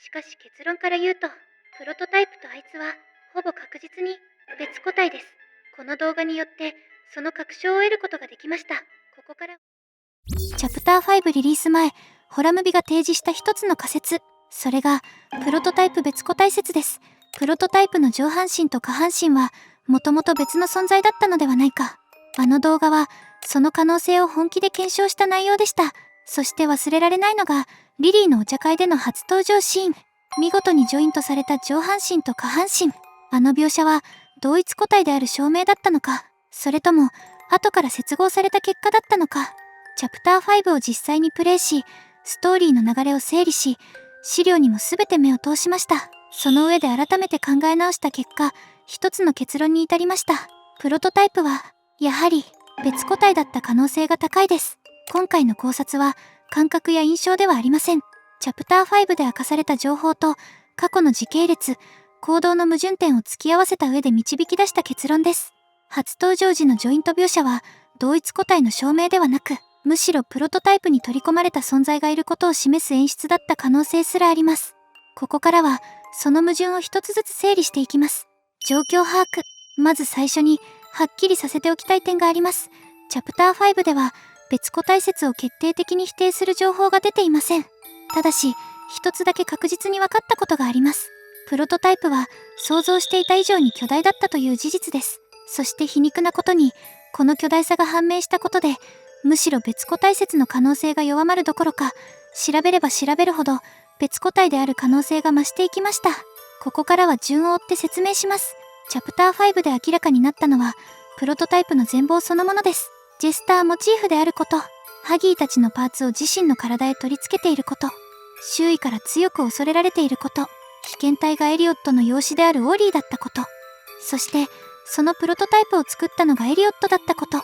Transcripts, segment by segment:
しかし結論から言うと、プロトタイプとあいつはほぼ確実に別個体です。この動画によってその確証を得ることができました。ここからチャプター5リリース前、ホラムビが提示した一つの仮説、それがプロトタイプ別個体説です。プロトタイプの上半身と下半身はもともと別の存在だったのではないか。あの動画はその可能性を本気で検証した内容でした。そして忘れられないのがリリーのお茶会での初登場シーン。見事にジョイントされた上半身と下半身。あの描写は同一個体である証明だったのか、それとも後から接合された結果だったのか。チャプター5を実際にプレイし、ストーリーの流れを整理し、資料にも全て目を通しました。その上で改めて考え直した結果、一つの結論に至りました。プロトタイプはやはり別個体だった可能性が高いです。今回の考察は感覚や印象ではありません。チャプター5で明かされた情報と過去の時系列、行動の矛盾点を突き合わせた上で導き出した結論です。初登場時のジョイント描写は同一個体の証明ではなく、むしろプロトタイプに取り込まれた存在がいることを示す演出だった可能性すらあります。ここからはその矛盾を一つずつ整理していきます。状況把握。まず最初にはっきりさせておきたい点があります。チャプター5では別個体説を決定的に否定する情報が出ていません。ただし一つだけ確実に分かったことがあります。プロトタイプは想像していた以上に巨大だったという事実です。そして皮肉なことにこの巨大さが判明したことで、むしろ別個体説の可能性が弱まるどころか、調べれば調べるほど別個体である可能性が増していきました。ここからは順を追って説明します。チャプター5で明らかになったのはプロトタイプの全貌そのものです。ジェスターモチーフであること、ハギーたちのパーツを自身の体へ取り付けていること、周囲から強く恐れられていること、被験体がエリオットの養子であるオーリーだったこと、そしてそのプロトタイプを作ったのがエリオットだったこと。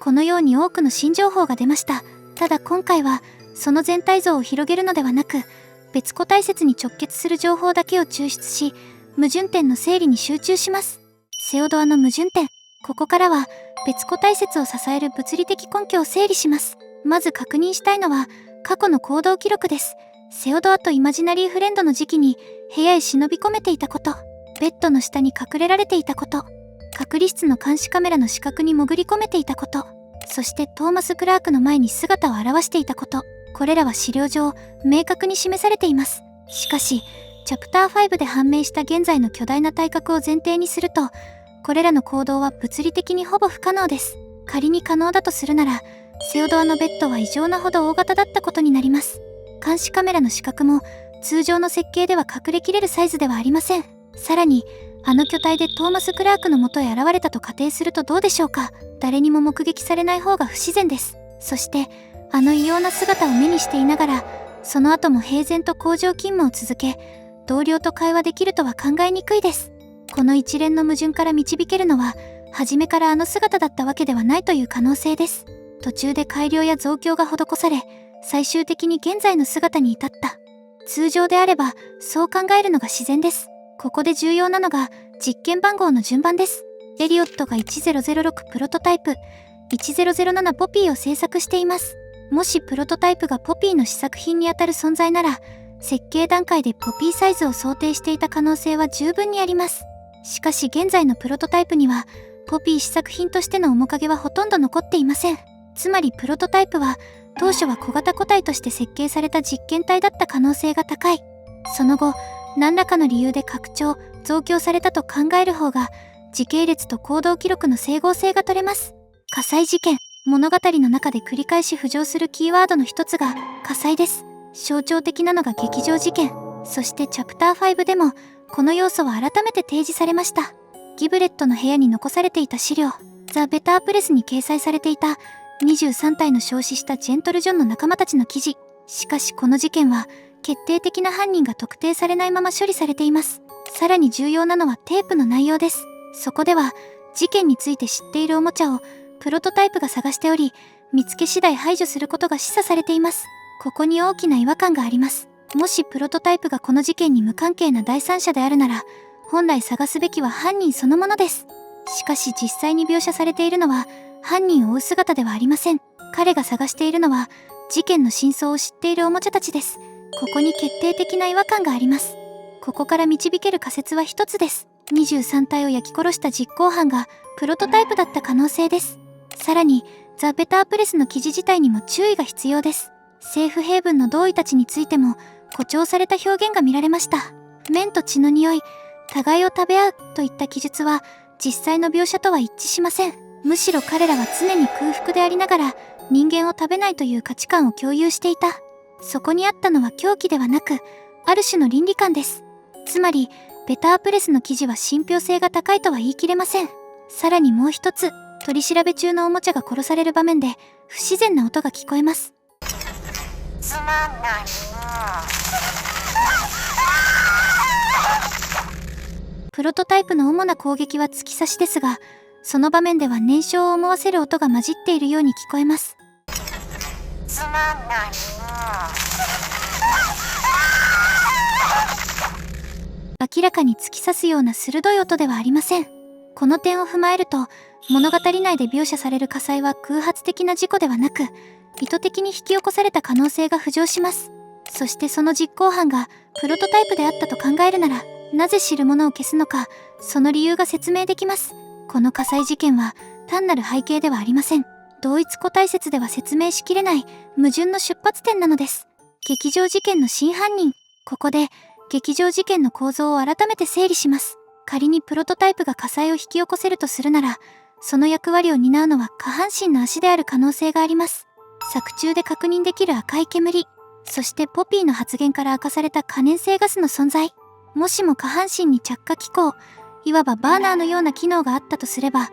このように多くの新情報が出ました。ただ今回はその全体像を広げるのではなく、別個体説に直結する情報だけを抽出し、矛盾点の整理に集中します。セオドアの矛盾点。ここからは別個体説を支える物理的根拠を整理します。まず確認したいのは過去の行動記録です。セオドアとイマジナリーフレンドの時期に部屋へ忍び込めていたこと、ベッドの下に隠れられていたこと、隔離室の監視カメラの死角に潜り込めていたこと、そしてトーマス・クラークの前に姿を現していたこと、これらは資料上明確に示されています。しかしチャプター5で判明した現在の巨大な体格を前提にすると、これらの行動は物理的にほぼ不可能です。仮に可能だとするなら、セオドアのベッドは異常なほど大型だったことになります。監視カメラの死角も通常の設計では隠れきれるサイズではありません。さらにあの巨体でトーマス・クラークの元へ現れたと仮定するとどうでしょうか。誰にも目撃されない方が不自然です。そしてあの異様な姿を目にしていながら、その後も平然と工場勤務を続け、同僚と会話できるとは考えにくいです。この一連の矛盾から導けるのは、初めからあの姿だったわけではないという可能性です。途中で改良や増強が施され、最終的に現在の姿に至った。通常であればそう考えるのが自然です。ここで重要なのが実験番号の順番です。エリオットが1006プロトタイプ、1007ポピーを制作しています。もしプロトタイプがポピーの試作品にあたる存在なら、設計段階でポピーサイズを想定していた可能性は十分にあります。しかし現在のプロトタイプにはポピー試作品としての面影はほとんど残っていません。つまりプロトタイプは当初は小型個体として設計された実験体だった可能性が高い。その後何らかの理由で拡張・増強されたと考える方が時系列と行動記録の整合性が取れます。火災事件。物語の中で繰り返し浮上するキーワードの一つが火災です。象徴的なのが劇場事件。そしてチャプター5でもこの要素は改めて提示されました。ギブレットの部屋に残されていた資料、ザ・ベタープレスに掲載されていた23体の焼死したジェントル・ジョンの仲間たちの記事。しかしこの事件は決定的な犯人が特定されないまま処理されています。さらに重要なのはテープの内容です。そこでは事件について知っているおもちゃをプロトタイプが探しており、見つけ次第排除することが示唆されています。ここに大きな違和感があります。もしプロトタイプがこの事件に無関係な第三者であるなら、本来探すべきは犯人そのものです。しかし実際に描写されているのは犯人を追う姿ではありません。彼が探しているのは事件の真相を知っているおもちゃたちです。ここに決定的な違和感があります。ここから導ける仮説は一つです。23体を焼き殺した実行犯がプロトタイプだった可能性です。さらに、ザ・ベタープレスの記事自体にも注意が必要です。セーフヘイブンの同意たちについても誇張された表現が見られました。麺と血の匂い、互いを食べ合うといった記述は実際の描写とは一致しません。むしろ彼らは常に空腹でありながら人間を食べないという価値観を共有していた。そこにあったのは狂気ではなく、ある種の倫理観です。つまり、ベタープレスの記事は信憑性が高いとは言い切れません。さらにもう一つ、取り調べ中のおもちゃが殺される場面で不自然な音が聞こえます。つまんないな。プロトタイプの主な攻撃は突き刺しですが、その場面では燃焼を思わせる音が混じっているように聞こえます。つまんないな。明らかに突き刺すような鋭い音ではありません。この点を踏まえると、物語内で描写される火災は空発的な事故ではなく、意図的に引き起こされた可能性が浮上します。そしてその実行犯がプロトタイプであったと考えるなら、なぜ知るものを消すのか、その理由が説明できます。この火災事件は単なる背景ではありません。同一個体説では説明しきれない矛盾の出発点なのです。劇場事件の真犯人。ここで劇場事件の構造を改めて整理します。仮にプロトタイプが火災を引き起こせるとするなら、その役割を担うのは下半身の足である可能性があります。作中で確認できる赤い煙、そしてポピーの発言から明かされた可燃性ガスの存在。もしも下半身に着火機構、いわばバーナーのような機能があったとすれば、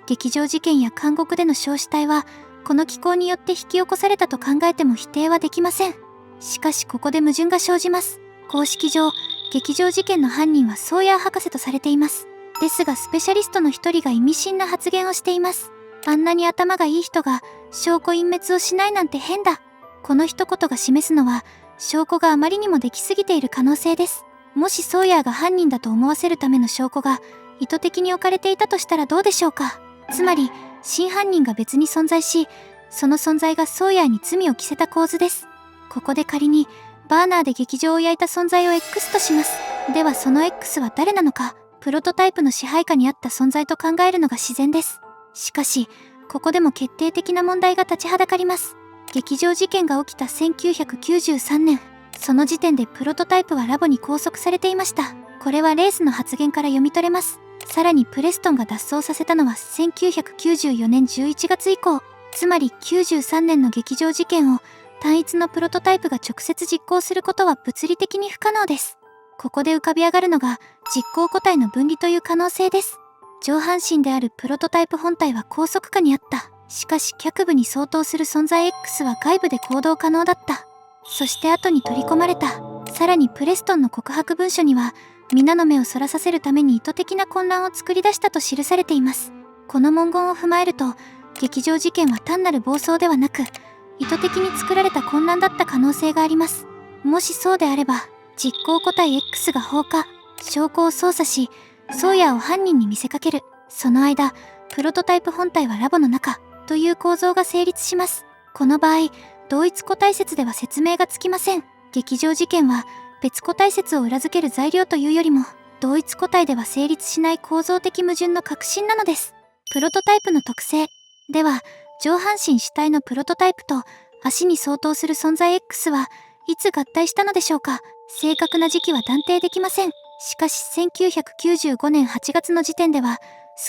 劇場事件や監獄での焼死体はこの機構によって引き起こされたと考えても否定はできません。しかしここで矛盾が生じます。公式上、劇場事件の犯人はソーヤー博士とされています。ですがスペシャリストの一人が意味深な発言をしています。あんなに頭がいい人が証拠隠滅をしないなんて変だ。この一言が示すのは、証拠があまりにもできすぎている可能性です。もしソーヤーが犯人だと思わせるための証拠が意図的に置かれていたとしたらどうでしょうか。つまり、真犯人が別に存在し、その存在がソーヤーに罪を着せた構図です。ここで仮に、バーナーで劇場を焼いた存在を X とします。ではその X は誰なのか、プロトタイプの支配下にあった存在と考えるのが自然です。しかし、ここでも決定的な問題が立ちはだかります。劇場事件が起きた1993年、その時点でプロトタイプはラボに拘束されていました。これはレースの発言から読み取れます。さらにプレストンが脱走させたのは1994年11月以降、つまり93年の劇場事件を単一のプロトタイプが直接実行することは物理的に不可能です。ここで浮かび上がるのが実行個体の分離という可能性です。上半身であるプロトタイプ本体は拘束下にあった。しかし脚部に相当する存在 X は外部で行動可能だった。そして後に取り込まれた。さらにプレストンの告白文書には、皆の目をそらさせるために意図的な混乱を作り出したと記されています。この文言を踏まえると、劇場事件は単なる暴走ではなく、意図的に作られた混乱だった可能性があります。もしそうであれば、実行個体 X が放火、証拠を操作し、ソーヤーを犯人に見せかける。その間、プロトタイプ本体はラボの中、という構造が成立します。この場合、同一個体説では説明がつきません。劇場事件は別個体説を裏付ける材料というよりも、同一個体では成立しない構造的矛盾の核心なのです。プロトタイプの特性。では、上半身主体のプロトタイプと足に相当する存在 X はいつ合体したのでしょうか。正確な時期は断定できません。しかし1995年8月の時点では、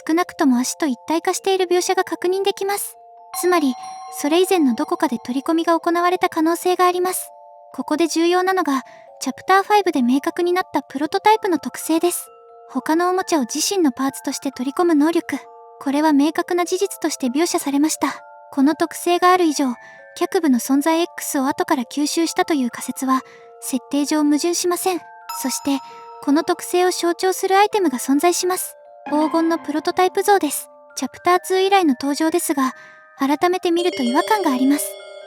少なくとも足と一体化している描写が確認できます。つまり、それ以前のどこかで取り込みが行われた可能性があります。ここで重要なのが、チャプター5で明確になったプロトタイプの特性です。他のおもちゃを自身のパーツとして取り込む能力。これは明確な事実として描写されました。この特性がある以上、脚部の存在 X を後から吸収したという仮説は、設定上矛盾しません。そして、この特性を象徴するアイテムが存在します。黄金のプロトタイプ像です。チャプター2以来の登場ですが、改めて見ると違和感があります。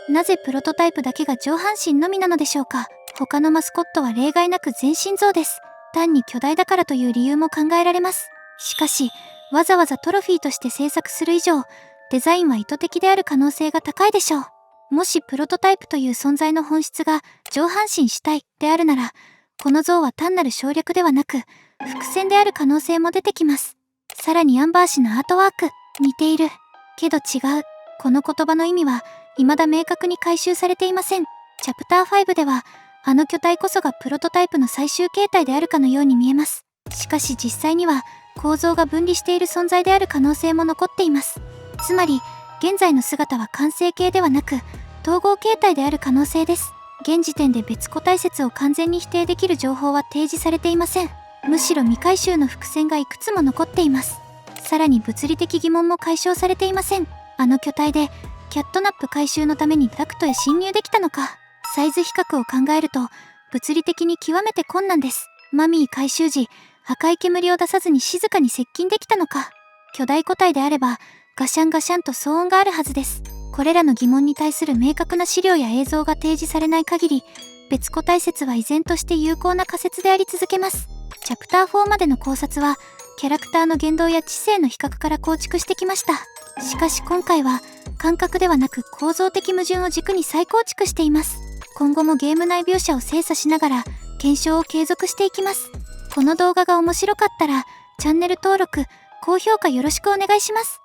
なぜプロトタイプだけが上半身のみなのでしょうか。他のマスコットは例外なく全身像です。単に巨大だからという理由も考えられます。しかし、わざわざトロフィーとして制作する以上、デザインは意図的である可能性が高いでしょう。もしプロトタイプという存在の本質が上半身主体であるなら、この像は単なる省略ではなく、伏線である可能性も出てきます。さらにアンバー氏のアートワーク、似ている。けど違う。この言葉の意味は、未だ明確に回収されていません。チャプター5では、あの巨体こそがプロトタイプの最終形態であるかのように見えます。しかし実際には、構造が分離している存在である可能性も残っています。つまり、現在の姿は完成形ではなく、統合形態である可能性です。現時点で別個体説を完全に否定できる情報は提示されていません。むしろ未回収の伏線がいくつも残っています。さらに物理的疑問も解消されていません。あの巨体で、キャットナップ回収のためにダクトへ侵入できたのか。サイズ比較を考えると、物理的に極めて困難です。マミー回収時、赤い煙を出さずに静かに接近できたのか。巨大個体であれば、ガシャンガシャンと騒音があるはずです。これらの疑問に対する明確な資料や映像が提示されない限り、別個体説は依然として有効な仮説であり続けます。チャプター4までの考察は、キャラクターの言動や知性の比較から構築してきました。しかし今回は、感覚ではなく構造的矛盾を軸に再構築しています。今後もゲーム内描写を精査しながら、検証を継続していきます。この動画が面白かったら、チャンネル登録、高評価よろしくお願いします。